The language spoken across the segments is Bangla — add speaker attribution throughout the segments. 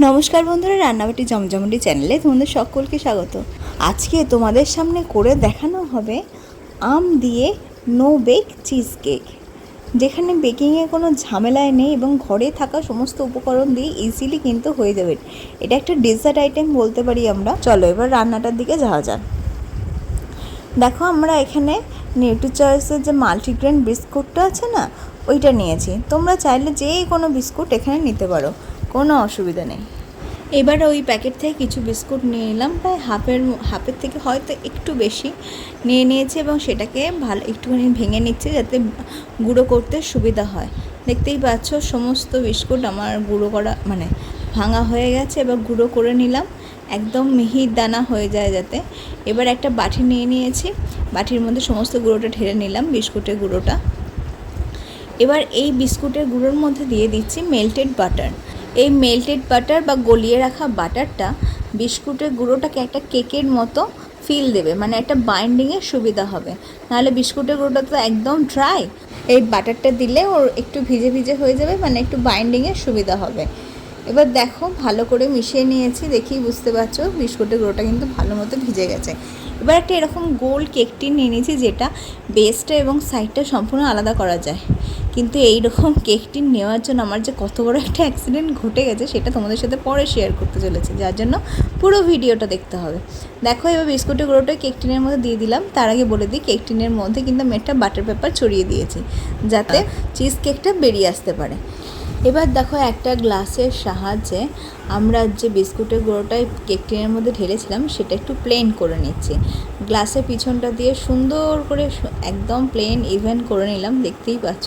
Speaker 1: নমস্কার বন্ধুরা, রান্নাবাটি জমজমাটি চ্যানেলে তোমাদের সকলকে স্বাগত। আজকে তোমাদের সামনে করে দেখানো হবে আম দিয়ে নো বেক চিজ কেক, যেখানে বেকিংয়ে কোনো ঝামেলাই নেই এবং ঘরে থাকা সমস্ত উপকরণ দিয়ে ইজিলি কিন্তু হয়ে যাবে। এটা একটা ডেজার্ট আইটেম বলতে পারি আমরা। চলো এবার রান্নাটার দিকে যাওয়া যাক। দেখো, আমরা এখানে নিউট্রিচয়েসের যে মাল্টিগ্রেন বিস্কুটটা আছে না, ওইটা নিয়েছি। তোমরা চাইলে যে কোনো বিস্কুট এখানে নিতে পারো, কোনো অসুবিধা নেই। এবার ওই প্যাকেট থেকে কিছু বিস্কুট নিয়ে নিলাম, প্রায় হাফের থেকে হয়তো একটু বেশি নিয়েছি এবং সেটাকে ভালো একটুখানি ভেঙে নিচ্ছি যাতে গুঁড়ো করতে সুবিধা হয়। দেখতেই পাচ্ছ সমস্ত বিস্কুট আমার গুঁড়ো করা ভাঙা হয়ে গেছে। এবার গুঁড়ো করে নিলাম, একদম মিহি দানা হয়ে যায় যাতে। এবার একটা বাটি নিয়ে নিয়েছি, বাটির মধ্যে সমস্ত গুঁড়োটা ঢেলে নিলাম, বিস্কুটের গুঁড়োটা। এবার এই বিস্কুটের গুঁড়োর মধ্যে দিয়ে দিচ্ছি মেল্টেড বাটার। এই মেল্টেড বাটার বা গলিয়ে রাখা বাটারটা বিস্কুটের গুঁড়োটাকে একটা কেকের মতো ফিল দেবে, একটা বাইন্ডিংয়ের সুবিধা হবে। নাহলে বিস্কুটের গুঁড়োটা তো একদম ড্রাই, এই বাটারটা দিলে ওর একটু ভিজে ভিজে হয়ে যাবে, একটু বাইন্ডিংয়ের সুবিধা হবে। এবার দেখো, ভালো করে মিশিয়ে নিয়েছি, দেখেই বুঝতে পারছো বিস্কুটের গুঁড়োটা কিন্তু ভালো মতো ভিজে গেছে। এবার একটা এরকম গোল কেকটি নিয়ে নিয়েছি, যেটা বেসটা এবং সাইডটা সম্পূর্ণ আলাদা করা যায়। কিন্তু এই রকম কেকটি নেওয়ার জন্য আমার যে কত বড় একটা অ্যাক্সিডেন্ট ঘটে গেছে সেটা তোমাদের সাথে পরে শেয়ার করতে চলেছে, যার জন্য পুরো ভিডিওটা দেখতে হবে। দেখো, এবার বিস্কুটের গুঁড়োটা কেক টিনের মধ্যে দিয়ে দিলাম। তার আগে বলে দিই, কেক টিনের মধ্যে কিন্তু আমি একটা বাটার পেপার ছড়িয়ে দিয়েছি যাতে চিজ কেকটা বেরিয়ে আসতে পারে। এবার দেখো, একটা গ্লাসের সাহায্যে আমরা যে বিস্কুটের গুঁড়োটা কেক টিনের মধ্যে ঢেলেছিলাম সেটা একটু প্লেন করে নিচ্ছি। গ্লাসের পিছনটা দিয়ে সুন্দর করে একদম প্লেন ইভেন করে নিলাম, দেখতেই পাচ্ছ।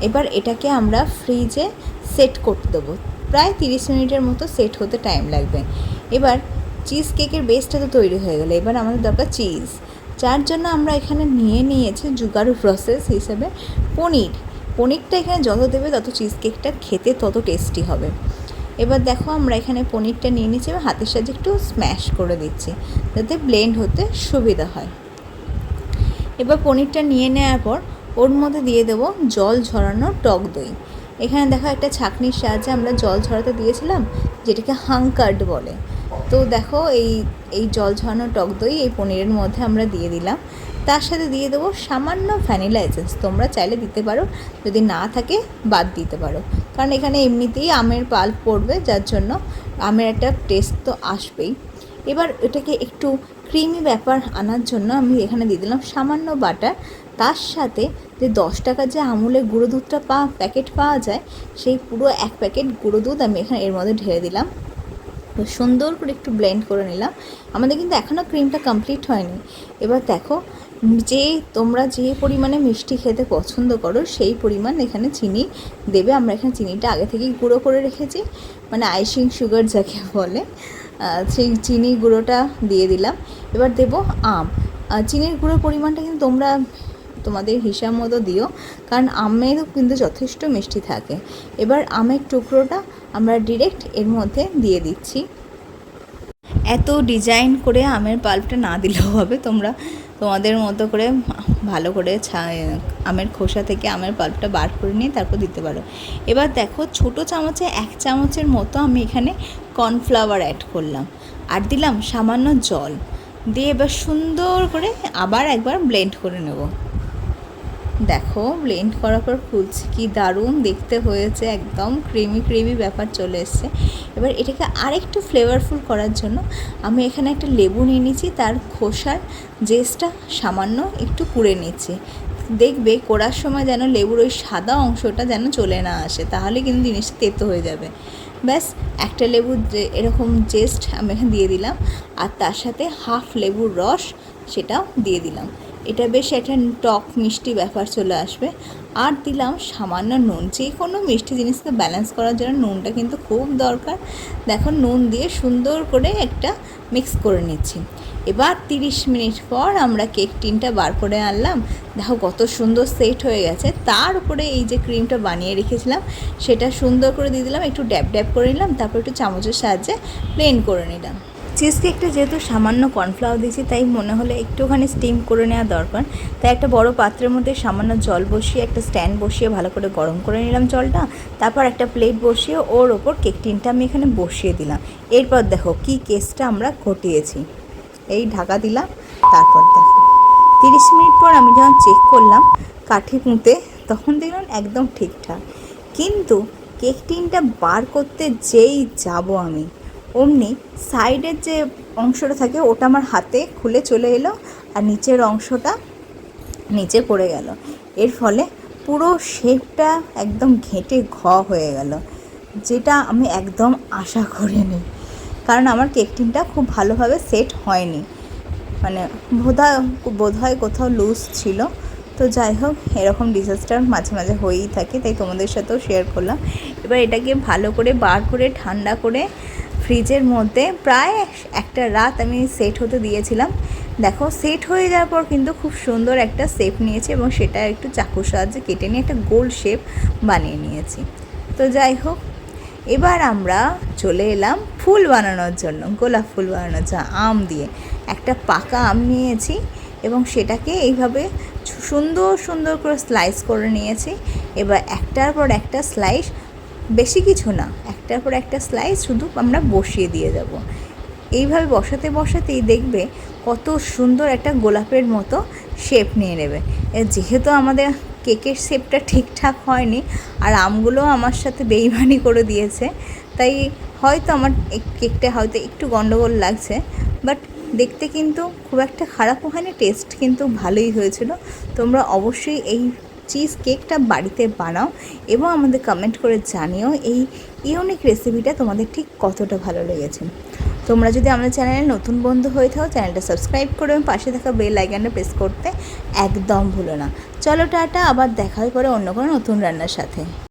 Speaker 1: এবার এটাকে আমরা ফ্রিজে সেট করতে দেবো, প্রায় 30 মিনিটের মতো সেট হতে টাইম লাগবে। এবার চিজ কেকের বেসটা তো তৈরি হয়ে গেলো, এবার আমাদের দরকার চিজ। যার জন্য আমরা এখানে নিয়েছি জুগাড়ু প্রসেস হিসেবে পনিরটা এখানে যত দেবে তত চিজ কেকটা খেতে তত টেস্টি হবে। এবার দেখো, আমরা এখানে পনিরটা নিয়ে নিচ্ছি এবং হাতের সাহায্যে একটু স্ম্যাশ করে দিচ্ছি যাতে ব্লেন্ড হতে সুবিধা হয়। এবার পনিরটা নিয়ে নেওয়ার পর ওর মধ্যে দিয়ে দেবো জল ঝরানো টক দই। এখানে দেখো, একটা ছাঁকনির সাহায্যে আমরা জল ঝরাতে দিয়েছিলাম, যেটাকে হাঙ্কার্ড বলে। তো দেখো, এই জল ঝরানো টক দই এই পনিরের মধ্যে আমরা দিয়ে দিলাম। তার সাথে দিয়ে দেবো সামান্য ভ্যানিলা এসেন্স, তোমরা চাইলে দিতে পারো, যদি না থাকে বাদ দিতে পারো, কারণ এখানে এমনিতেই আমের পাল্প পড়বে, যার জন্য আমের একটা টেস্ট তো আসবেই। এবার এটাকে একটু ক্রিমি ব্যাপার আনার জন্য আমি এখানে দিয়ে দিলাম সামান্য বাটার। তার সাথে যে 10 টাকার যে আমুলের গুঁড়ো দুধটা প্যাকেট পাওয়া যায়, সেই পুরো 1 প্যাকেট গুঁড়ো দুধ আমি এখানে এর মধ্যে ঢেলে দিলাম। সুন্দর করে একটু ব্লেন্ড করে নিলাম। আমাদের কিন্তু এখনও ক্রিমটা কমপ্লিট হয়নি। এবার দেখো, তোমরা যে পরিমাণে মিষ্টি খেতে পছন্দ করো সেই পরিমাণ এখানে চিনি দেবে। আমরা এখানে চিনিটা আগে থেকেই গুঁড়ো করে রেখেছি, আইসিং সুগার যাকে বলে, সেই চিনি গুঁড়োটা দিয়ে দিলাম। এবার দেবো আম। চিনির গুঁড়োর পরিমাণটা কিন্তু তোমরা তোমাদের হিসাব মতো দিও, কারণ আমেরও কিন্তু যথেষ্ট মিষ্টি থাকে। এবার আমের টুকরোটা আমরা ডিরেক্ট এর মধ্যে দিয়ে দিচ্ছি। এত ডিজাইন করে আমের পাল্পটা না দিলেও হবে, তোমরা তোমাদের মতো করে ভালো করে আমের খোসা থেকে আমের পাল্পটা বার করে নিয়ে তারপর দিতে পারো। এবার দেখো, ছোটো চামচে 1 চামচের মতো আমি এখানে কর্নফ্লাওয়ার অ্যাড করলাম আর দিলাম সামান্য জল দিয়ে। এবার সুন্দর করে আবার একবার ব্লেন্ড করে নেব। দেখো, ব্লেন্ড করার পর ফুলছে কি দারুণ দেখতে হয়েছে, একদম ক্রিমি ব্যাপার চলে এসছে। এবার এটাকে আরেকটু ফ্লেভারফুল করার জন্য আমি এখানে একটা লেবু নিয়ে নিচ্ছি, তার খোসার জেসটা সামান্য একটু কুড়ে নিচ্ছি। দেখবে কোড়ার সময় যেন লেবুর ওই সাদা অংশটা যেন চলে না আসে, তাহলে কিন্তু জিনিসটা তেতো হয়ে যাবে। ব্যাস, একটা লেবুর এরকম জেস্ট আমি এখানে দিয়ে দিলাম, আর তার সাথে হাফ লেবুর রস সেটাও দিয়ে দিলাম। এটা বেশ একটা টক মিষ্টি ব্যাপার চলে আসবে। আর দিলাম সামান্য নুন। যে কোনো মিষ্টি জিনিসকে ব্যালেন্স করার জন্য নুনটা কিন্তু খুব দরকার। দেখো, নুন দিয়ে সুন্দর করে একটা মিক্স করে নিচ্ছি। এবার 30 মিনিট পর আমরা কেক টিনটা বার করে আনলাম। দেখো কত সুন্দর সেট হয়ে গেছে। তার উপরে এই যে ক্রিমটা বানিয়ে রেখেছিলাম সেটা সুন্দর করে দিয়ে দিলাম, একটু ড্যাব করে নিলাম, তারপর একটু চামচের সাহায্যে ব্লেন্ড করে নিলাম। চিজ কেকটা যেহেতু সামান্য কর্নফ্লাওয়ার দিয়েছি, তাই মনে হলো একটুখানি স্টিম করে নেওয়া দরকার। তাই একটা বড় পাত্রের মধ্যে সামান্য জল বসিয়ে একটা স্ট্যান্ড বসিয়ে ভালো করে গরম করে নিলাম জলটা। তারপর একটা প্লেট বসিয়ে ওর ওপর কেক টিনটা আমি এখানে বসিয়ে দিলাম। এরপর দেখো কি কেসটা আমরা ঘটিয়েছি। এই ঢাকা দিলাম, তারপর দেখো 30 মিনিট পর আমি যখন চেক করলাম কাঠি পুঁতে, তখন দেখলাম একদম ঠিকঠাক। কিন্তু কেক টিনটা বার করতে যেই যাব আমি, অমনি সাইডের যে অংশটা থাকে ওটা আমার হাতে খুলে চলে এলো, আর নিচের অংশটা নিচে পড়ে গেল। এর ফলে পুরো শেপটা একদম ঘেঁটে হয়ে গেল, যেটা আমি একদম আশা করিনি। কারণ আমার কেক টিনটা খুব ভালোভাবে সেট হয়নি, মানে বোধহয় কোথাও লুজ ছিল। তো যাই হোক, এরকম ডিজাস্টার মাঝে মাঝে হয়েই থাকে, তাই তোমাদের সাথেও শেয়ার করলাম। এবার এটাকে ভালো করে বার করে ঠান্ডা করে ফ্রিজের মধ্যে প্রায় একটা রাত আমি সেট হতে দিয়েছিলাম। দেখো সেট হয়ে যাওয়ার পর কিন্তু খুব সুন্দর একটা শেপ নিয়েছি, এবং সেটা একটু চাকুর সাহায্যে কেটে নিয়ে একটা গোল শেপ বানিয়ে নিয়েছি। তো যাই হোক, এবার আমরা চলে এলাম ফুল বানানোর জন্য, গোলাপ ফুল বানানোর জন্য। আম দিয়ে একটা পাকা আম নিয়েছি এবং সেটাকে এইভাবে সুন্দর সুন্দর করে স্লাইস করে নিয়েছি। এবার একটার পর একটা স্লাইস, বেশি কিছু না, একটার পর একটা স্লাইস শুধু আমরা বসিয়ে দিয়ে যাব। এইভাবে বসাতে বসাতেই দেখবে কত সুন্দর একটা গোলাপের মতো শেপ নিয়ে নেবে। যেহেতু আমাদের কেকের শেপটা ঠিকঠাক হয়নি, আর আমগুলো আমার সাথে বেইমানি করে দিয়েছে, তাই হয়তো আমার এই কেকটা হয়তো একটু গন্ডগোল লাগছে, বাট দেখতে কিন্তু খুব একটা খারাপও হয়নি, টেস্ট কিন্তু ভালোই হয়েছিল। তোমরা অবশ্যই এই চিজ কেকটা বাড়িতে বানাও এবং আমাদের কমেন্ট করে জানিও এই ইউনিক রেসিপিটা তোমাদের ঠিক কতটা ভালো লেগেছে। তোমরা যদি আমাদের চ্যানেলে নতুন বন্ধু হয়ে থাকো, চ্যানেলটা সাবস্ক্রাইব করে পাশে থাকা বেল আইকনটা প্রেস করতে একদম ভুলো না। চলো টাটা, আবার দেখা হয় পরে অন্য কোনো নতুন রান্নার সাথে।